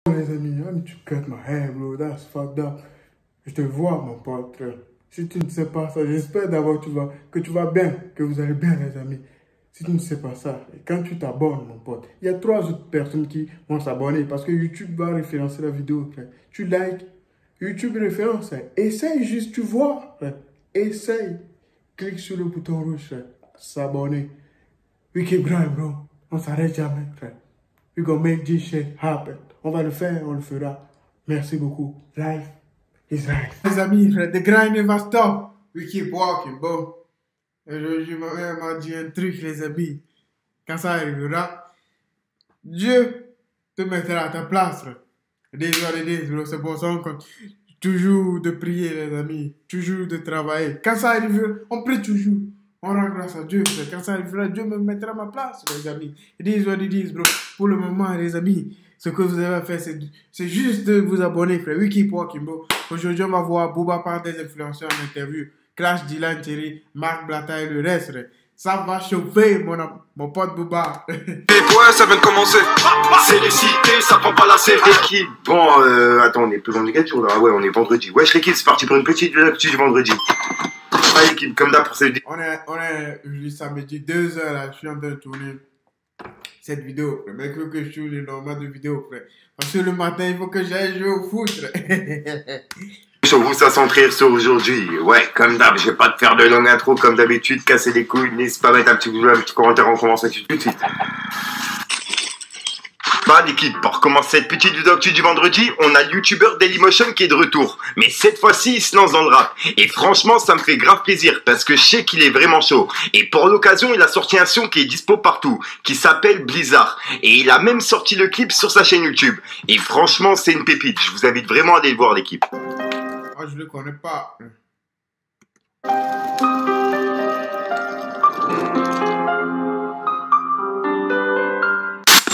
Les amis, I'm to cut my hair, bro. That's fucked up. Je te vois, mon pote. Si tu ne sais pas ça, j'espère d'abord que tu vas bien, que vous allez bien, les amis. Si tu ne sais pas ça, et quand tu t'abonnes, mon pote, il y a 3 autres personnes qui vont s'abonner parce que YouTube va référencer la vidéo, frère. Tu likes, YouTube référence, frère. Essaye juste, tu vois, frère. Essaye. Clique sur le bouton rouge, frère. S'abonner. We keep grinding, bro. On s'arrête jamais, frère. We gonna make this shit happen. On va le faire, on le fera. Merci beaucoup. Life is life. Les amis, frère, the grind never stop. We keep walking, bro. Je m'a dit un truc, les amis. Quand ça arrivera, Dieu te mettra à ta place, frère. Bro. C'est pour ça qu'on toujours de prier, les amis. Toujours de travailler. Quand ça arrivera, on prie toujours. On rend grâce à Dieu, frère. Quand ça arrivera, Dieu me mettra à ma place, les amis. It is what it is, bro. Pour le moment, les amis, ce que vous avez à faire, c'est juste de vous abonner, frère. We keep walking, bro. Aujourd'hui, on va voir Booba par des influenceurs en interview. Clash, Dylan, Thierry, Marc Blatta et le reste, frère. Ça va chauffer, mon pote Booba. Ouais, ça vient de commencer. C'est les cités, ça prend pas la série. L'équipe. Bon, attends, on est plus vendredi jours là. Ouais, on est vendredi. Wesh, l'équipe, c'est parti pour une petite actu du vendredi. L'équipe, comme d'hab pour cette vidéo. On est aujourd'hui samedi 2h là, je suis en train de tourner cette vidéo, frère. Mais que je tourne le normal de vidéo, frère. Parce que le matin, il faut que j'aille jouer au foot, frère. Sur vous, ça s'entraîne sur aujourd'hui. Ouais, comme d'hab, je vais pas te faire de longue intro comme d'habitude, casser les couilles, n'hésite pas à mettre un petit commentaire, on commence tout de suite. Bah l'équipe, pour commencer cette petite vidéo actu du vendredi, on a le youtubeur Dailymotion qui est de retour. Mais cette fois-ci, il se lance dans le rap. Et franchement, ça me fait grave plaisir parce que je sais qu'il est vraiment chaud. Et pour l'occasion, il a sorti un son qui est dispo partout, qui s'appelle Blizzard. Et il a même sorti le clip sur sa chaîne YouTube. Et franchement, c'est une pépite. Je vous invite vraiment à aller le voir, l'équipe. Ah, je le connais pas.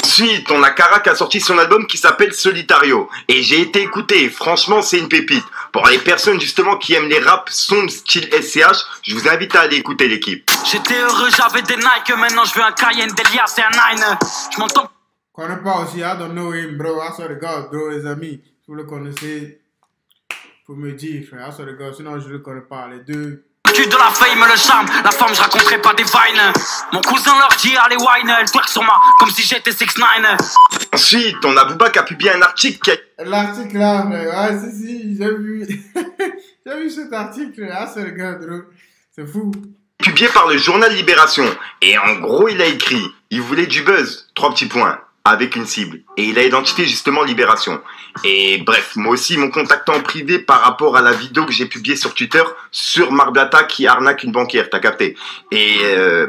Ensuite, on a Kara qui a sorti son album qui s'appelle Solitario. Et j'ai été écouté, franchement c'est une pépite. Pour les personnes justement qui aiment les raps sombres style SCH, je vous invite à aller écouter l'équipe. J'étais heureux, j'avais des Nike, maintenant je veux un Cayenne, Delia c'est un 9. Je m'entends. Je connais pas aussi, I don't know him, bro. I swear to God, bro, les amis. Si vous le connaissez, faut me dire, frère. I swear to God, sinon je le connais pas, les deux. De la fame, le charme, la forme, je raconterai pas des vines. Mon cousin leur dit allez wine, elle twerk sur moi comme si j'étais 6ix9ine. Ensuite, on a Booba qui a publié un article qui a... L'article là, ouais, si, j'ai vu. J'ai vu cet article, ah, c'est le gars, bro. C'est fou. Publié par le journal Libération. Et en gros, il a écrit, il voulait du buzz, 3 petits points, avec une cible. Et il a identifié justement Libération. Et bref, moi aussi, ils m'ont contacté en privé par rapport à la vidéo que j'ai publiée sur Twitter sur Marc Blatta qui arnaque une banquière, t'as capté. Et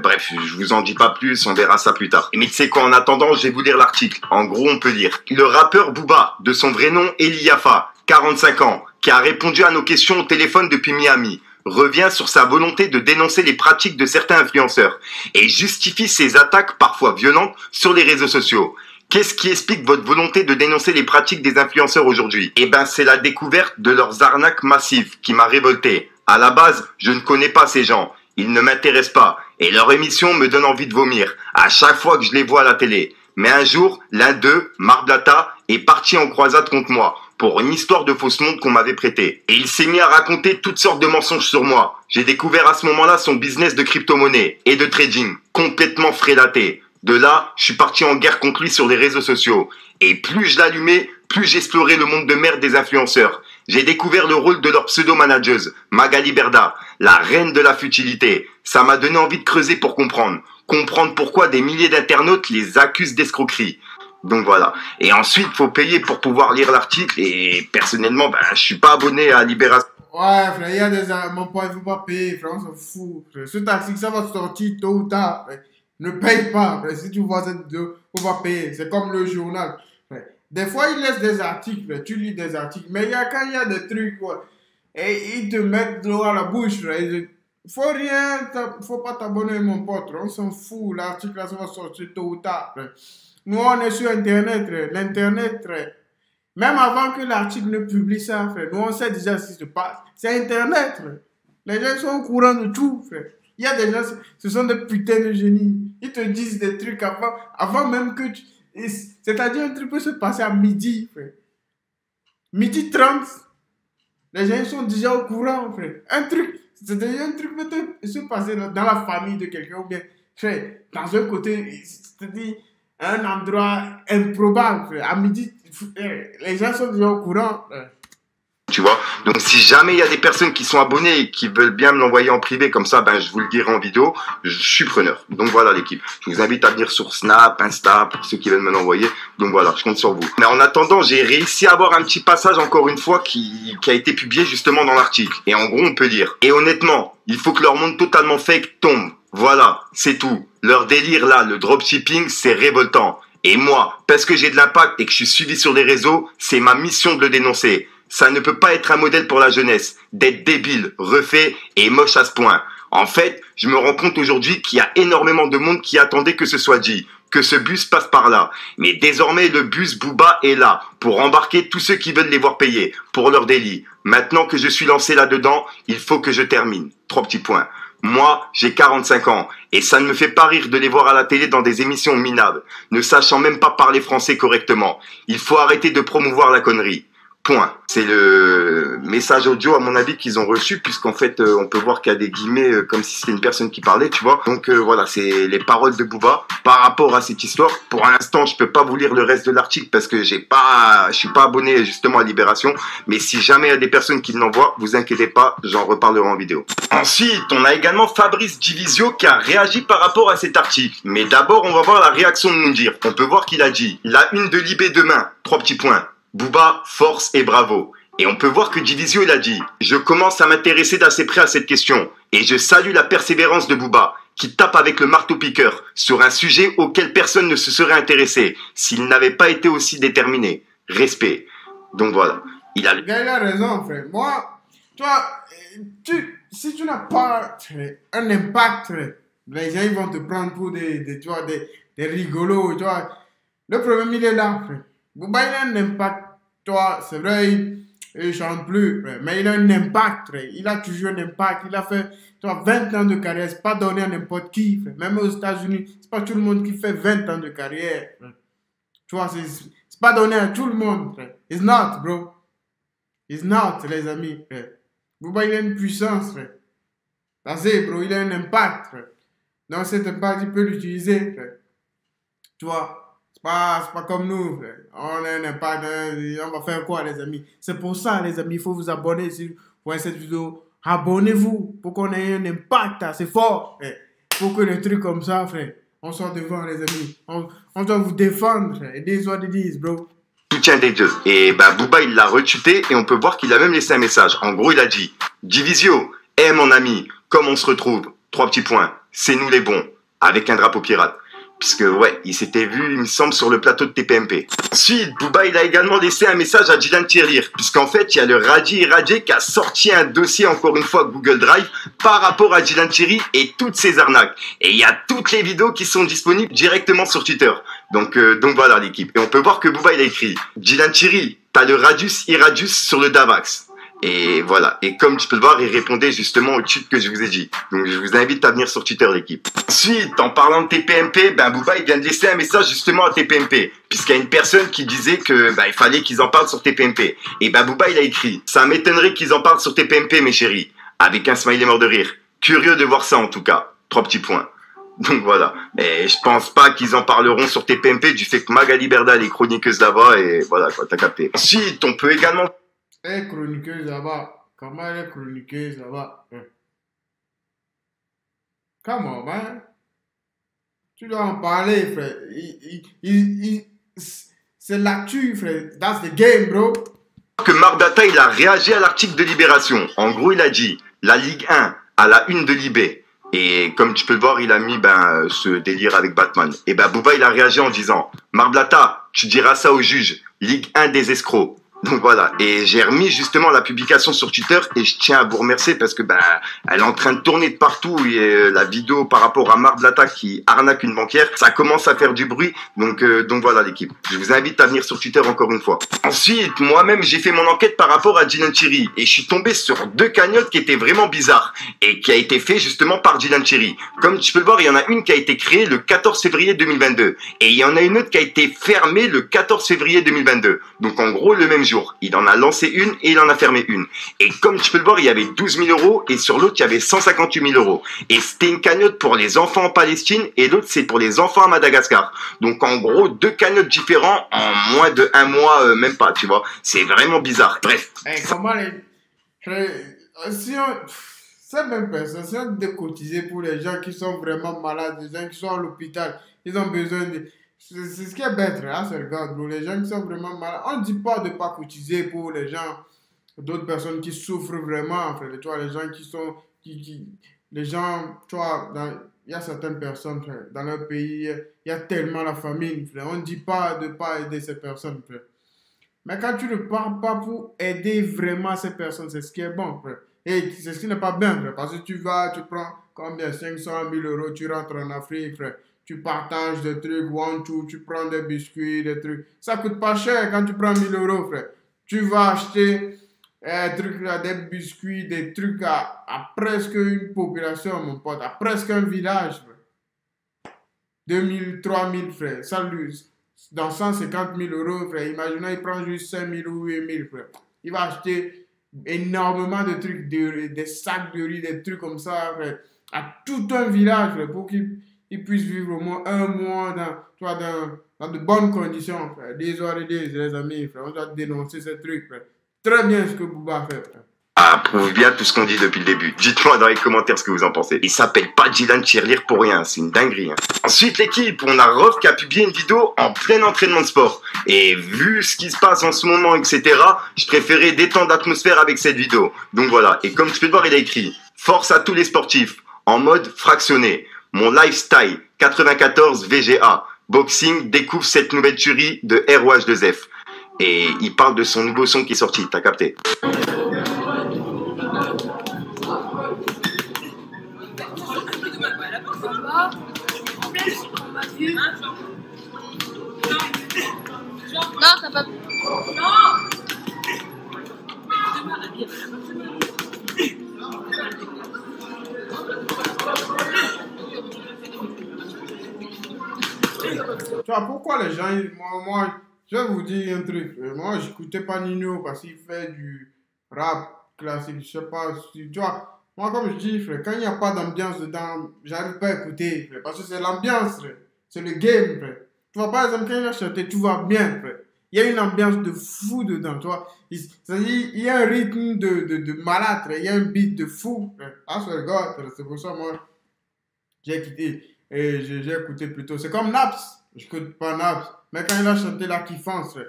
bref, je vous en dis pas plus, on verra ça plus tard. Mais tu sais quoi, en attendant, je vais vous lire l'article. En gros, on peut lire. Le rappeur Booba, de son vrai nom Eli Yafa, 45 ans, qui a répondu à nos questions au téléphone depuis Miami, revient sur sa volonté de dénoncer les pratiques de certains influenceurs et justifie ses attaques parfois violentes sur les réseaux sociaux. Qu'est-ce qui explique votre volonté de dénoncer les pratiques des influenceurs aujourd'hui? Eh ben, c'est la découverte de leurs arnaques massives qui m'a révolté. À la base, je ne connais pas ces gens. Ils ne m'intéressent pas. Et leur émission me donne envie de vomir à chaque fois que je les vois à la télé. Mais un jour, l'un d'eux, Marc Blatta, est parti en croisade contre moi pour une histoire de fausse montre qu'on m'avait prêtée. Et il s'est mis à raconter toutes sortes de mensonges sur moi. J'ai découvert à ce moment-là son business de crypto-monnaie et de trading, complètement frélaté. De là, je suis parti en guerre contre lui sur les réseaux sociaux. Et plus je l'allumais, plus j'explorais le monde de merde des influenceurs. J'ai découvert le rôle de leur pseudo-manageuse, Magali Berda, la reine de la futilité. Ça m'a donné envie de creuser pour comprendre. Comprendre pourquoi des milliers d'internautes les accusent d'escroquerie. Donc voilà. Et ensuite, faut payer pour pouvoir lire l'article. Et personnellement, je suis pas abonné à Libération. Ouais, frère, il y a des... Mon pote, il faut pas payer, frère, on s'en fout. Frère. Ce article, ça va sortir tôt ou tard, frère. Ne paye pas, frère. Si tu vois cette vidéo, faut pas payer. C'est comme le journal, frère. Des fois, ils laissent des articles, frère. Tu lis des articles. Mais quand il y a des trucs, quoi, et ils te mettent de l'eau à la bouche, frère. Faut pas t'abonner, mon pote. On s'en fout. L'article, là, ça va sortir tôt ou tard, frère. Nous, on est sur Internet, frère. L'Internet, frère. Même avant que l'article ne publie ça, frère. Nous, on sait déjà ce qui se passe. C'est Internet, frère. Les gens sont au courant de tout, frère. Il y a des gens, ce sont des putains de génies. Ils te disent des trucs avant même que C'est-à-dire, un truc peut se passer à midi, frère. Midi 30, les gens sont déjà au courant, frère. C'est-à-dire, un truc peut se passer dans la famille de quelqu'un, ou bien, frère, dans un côté, c'est-à-dire, un endroit improbable, frère. À midi, frère, les gens sont déjà au courant, frère. Tu vois, donc si jamais il y a des personnes qui sont abonnées et qui veulent bien me l'envoyer en privé comme ça, ben je vous le dirai en vidéo, je suis preneur. Donc voilà l'équipe, je vous invite à venir sur Snap, Insta pour ceux qui veulent me l'envoyer. Donc voilà, je compte sur vous. Mais en attendant, j'ai réussi à avoir un petit passage encore une fois qui a été publié justement dans l'article. Et en gros, on peut dire, et honnêtement, il faut que leur monde totalement fake tombe. Voilà, c'est tout. Leur délire là, le dropshipping, c'est révoltant. Et moi, parce que j'ai de l'impact et que je suis suivi sur les réseaux, c'est ma mission de le dénoncer. Ça ne peut pas être un modèle pour la jeunesse, d'être débile, refait et moche à ce point. En fait, je me rends compte aujourd'hui qu'il y a énormément de monde qui attendait que ce soit dit, que ce bus passe par là. Mais désormais, le bus Booba est là pour embarquer tous ceux qui veulent les voir payer pour leur délit. Maintenant que je suis lancé là-dedans, il faut que je termine. 3 petits points. Moi, j'ai 45 ans et ça ne me fait pas rire de les voir à la télé dans des émissions minables, ne sachant même pas parler français correctement. Il faut arrêter de promouvoir la connerie. Point. C'est le message audio à mon avis qu'ils ont reçu puisqu'en fait on peut voir qu'il y a des guillemets comme si c'était une personne qui parlait, tu vois. Donc voilà, c'est les paroles de Booba par rapport à cette histoire. Pour l'instant, je peux pas vous lire le reste de l'article parce que je suis pas abonné justement à Libération, mais si jamais il y a des personnes qui me l'envoient, vous inquiétez pas, j'en reparlerai en vidéo. Ensuite, on a également Fabrice Divisio qui a réagi par rapport à cet article. Mais d'abord, on va voir la réaction de Moundir. On peut voir qu'il a dit: la une de Libé demain, 3 petits points. Booba, force et bravo. Et on peut voir que Divisio il a dit: je commence à m'intéresser d'assez près à cette question et je salue la persévérance de Booba qui tape avec le marteau-piqueur sur un sujet auquel personne ne se serait intéressé s'il n'avait pas été aussi déterminé. Respect. Donc voilà. Il a raison, frère. Moi, toi, si tu n'as pas un impact, les gens ils vont te prendre pour des rigolos, tu vois. Le problème il est là, frère. Booba il a un impact. Toi, c'est vrai, il chante plus, mais il a un impact, il a toujours un impact. Il a fait 20 ans de carrière, c'est pas donné à n'importe qui. Même aux États-Unis, c'est pas tout le monde qui fait 20 ans de carrière. Tu vois, c'est pas donné à tout le monde. It's not, bro. It's not, les amis. Booba, il a une puissance. Vas-y, bro, il a un impact. Donc, cet impact, il peut l'utiliser. Tu vois. C'est pas comme nous, frère. On a un impact, on va faire quoi, les amis? C'est pour ça, les amis, il faut vous abonner. Si vous voyez cette vidéo, abonnez-vous pour qu'on ait un impact assez fort. Pour que des trucs comme ça, frère, on soit devant, les amis. On doit vous défendre, frère. It is what it is, bro. Soutien des deux. Et bah, Booba, il l'a retuté et on peut voir qu'il a même laissé un message. En gros, il a dit: Divisio, mon ami, comme on se retrouve, 3 petits points, c'est nous les bons, avec un drapeau pirate. Puisque, ouais, il s'était vu, il me semble, sur le plateau de TPMP. Ensuite, Booba, il a également laissé un message à Dylan Tirlire. Puisqu'en fait, il y a le Radi Radier qui a sorti un dossier, encore une fois, Google Drive, par rapport à Dylan Thierry et toutes ses arnaques. Et il y a toutes les vidéos qui sont disponibles directement sur Twitter. Donc voilà, l'équipe. Et on peut voir que Booba, il a écrit: Dylan Thierry, t'as le Radius Iradius sur le Davax. Et voilà. Et comme tu peux le voir, il répondait justement au tweet que je vous ai dit. Donc je vous invite à venir sur Twitter, l'équipe. Ensuite, en parlant de TPMP, Booba, il vient de laisser un message justement à TPMP. Puisqu'il y a une personne qui disait que, il fallait qu'ils en parlent sur TPMP. Et Booba, il a écrit: ça m'étonnerait qu'ils en parlent sur TPMP, mes chéris. Avec un smiley mort de rire. Curieux de voir ça, en tout cas. 3 petits points. Donc voilà. Mais je pense pas qu'ils en parleront sur TPMP du fait que Magali Berdal est chroniqueuse là-bas et voilà, quoi, t'as capté. Ensuite, on peut également... chroniqueuse là-bas. Comment elle est chroniqueuse là-bas? Come on, man. Tu dois en parler, frère. C'est l'actu, frère. That's the game, bro. Que Marc Data, il a réagi à l'article de Libération. En gros, il a dit: la Ligue 1 à la une de Libé. Et comme tu peux le voir, il a mis ce délire avec Batman. Et Booba, il a réagi en disant: Marc Data, tu diras ça au juge. Ligue 1 des escrocs. Donc voilà, et j'ai remis justement la publication sur Twitter et je tiens à vous remercier parce que elle est en train de tourner de partout et la vidéo par rapport à Marblata qui arnaque une banquière, ça commence à faire du bruit. Donc voilà l'équipe. Je vous invite à venir sur Twitter encore une fois. Ensuite, moi-même j'ai fait mon enquête par rapport à Dylan Cherry et je suis tombé sur 2 cagnottes qui étaient vraiment bizarres et qui a été fait justement par Dylan Cherry. Comme tu peux le voir, il y en a une qui a été créée le 14 février 2022 et il y en a une autre qui a été fermée le 14 février 2022. Donc en gros le même jour. Il en a lancé une et il en a fermé une. Et comme tu peux le voir, il y avait 12 000 euros et sur l'autre, il y avait 158 000 euros. Et c'était une cagnotte pour les enfants en Palestine et l'autre, c'est pour les enfants à Madagascar. Donc en gros, 2 cagnottes différents en moins de 1 mois, même pas, tu vois. C'est vraiment bizarre. Bref. Hey, comment si ces mêmes personnes, si on décotisé pour les gens qui sont vraiment malades, les gens qui sont à l'hôpital, ils ont besoin de... C'est ce qui est bête, hein, c'est regarde, bro. Les gens qui sont vraiment malades, on ne dit pas de ne pas cotiser pour les gens, d'autres personnes qui souffrent vraiment, en fait. Tu vois, les gens qui sont, les gens, tu vois, il y a certaines personnes, frère, dans leur pays, il y a tellement la famine, frère. On ne dit pas de ne pas aider ces personnes, frère. Mais quand tu ne pars pas pour aider vraiment ces personnes, c'est ce qui est bon, frère. Et c'est ce qui n'est pas bien, frère. Parce que tu vas, tu prends combien, 500 000 euros, tu rentres en Afrique, frère. Tu partages des trucs, one, two, tu prends des biscuits, des trucs. Ça coûte pas cher quand tu prends 1000 euros, frère. Tu vas acheter trucs là, des biscuits, des trucs à presque une population, mon pote, à presque un village, frère. 2000, 3000, frère. Ça, dans 150 000 euros, frère. Imaginez, il prend juste 5 000 ou 8 000, frère. Il va acheter énormément de trucs, des sacs de riz, des trucs comme ça, frère, à tout un village, frère, pour qu'ils puissent vivre au moins 1 mois dans de bonnes conditions, frère. Des heures et des, les amis, frère. On doit dénoncer ces trucs, frère. Très bien ce que Bouba fait, frère. Approuve bien tout ce qu'on dit depuis le début. Dites-moi dans les commentaires ce que vous en pensez. Il s'appelle pas Dylan Cherry pour rien, c'est une dinguerie. Hein. Ensuite l'équipe, on a Rof qui a publié une vidéo en plein entraînement de sport. Et vu ce qui se passe en ce moment, etc., je préférais détendre l'atmosphère avec cette vidéo. Donc voilà, et comme tu peux le voir, il a écrit « Force à tous les sportifs, en mode fractionné. Mon lifestyle, 94 VGA. Boxing, découvre cette nouvelle tuerie de ROH2F. » Et il parle de son nouveau son qui est sorti, t'as capté. Non, t'as pas... Tu vois, pourquoi les gens... Moi, je vais vous dire un truc. Moi, j'écoutais pas Nino parce qu'il fait du rap classique. Je sais pas si... Tu vois, moi, comme je dis, frère, quand il n'y a pas d'ambiance dedans, j'arrive pas à écouter, frère, parce que c'est l'ambiance, frère. C'est le game, frère. Tu vois, par exemple, quand il a chanté, tout va bien, frère. Il y a une ambiance de fou dedans, tu vois. Il y a un rythme de malade, frère. Il y a un beat de fou, frère. Ah, c'est regarde, frère. C'est pour ça, moi, j'ai quitté. Et j'ai écouté plutôt. C'est comme Naps. Je n'écoute pas Naps. Mais quand il a chanté La Kiffance, frère,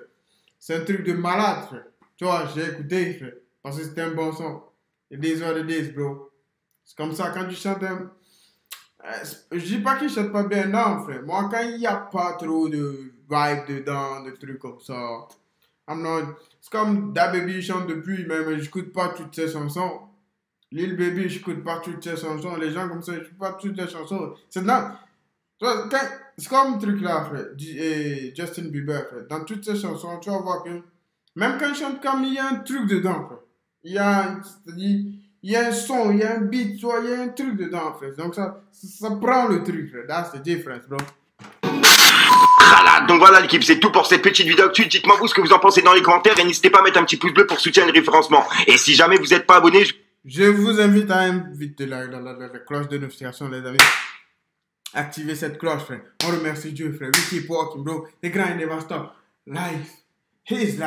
c'est un truc de malade, frère. Tu vois, j'ai écouté, frère. Parce que c'était un bon son. Et des heures et des, bro. C'est comme ça, quand tu chantes un... Je dis pas qu'il chante pas bien, non, frère. Moi, quand il n'y a pas trop de vibe dedans, de trucs comme ça, c'est comme DaBaby, il chante depuis, mais j'écoute pas toutes ses chansons. Lil Baby, j'écoute pas toutes ses chansons. Les gens comme ça, j'écoute pas toutes les chansons. C'est comme le truc là, frère. Justin Bieber, frère. Dans toutes ses chansons, tu vas voir que même quand il chante comme il y a un truc dedans, frère. Il y a un son, il y a un beat, tu vois, il y a un truc dedans, frère. Donc ça prend le truc, frère. That's the difference, bro. Voilà, donc voilà l'équipe, c'est tout pour cette petite vidéo actuelle. Dites-moi vous ce que vous en pensez dans les commentaires et n'hésitez pas à mettre un petit pouce bleu pour soutenir le référencement. Et si jamais vous n'êtes pas abonné, je vous invite à inviter la cloche de notification, les amis. Activez cette cloche, frère. On remercie Dieu, frère. We keep walking, bro. The grind never stop. Life is life.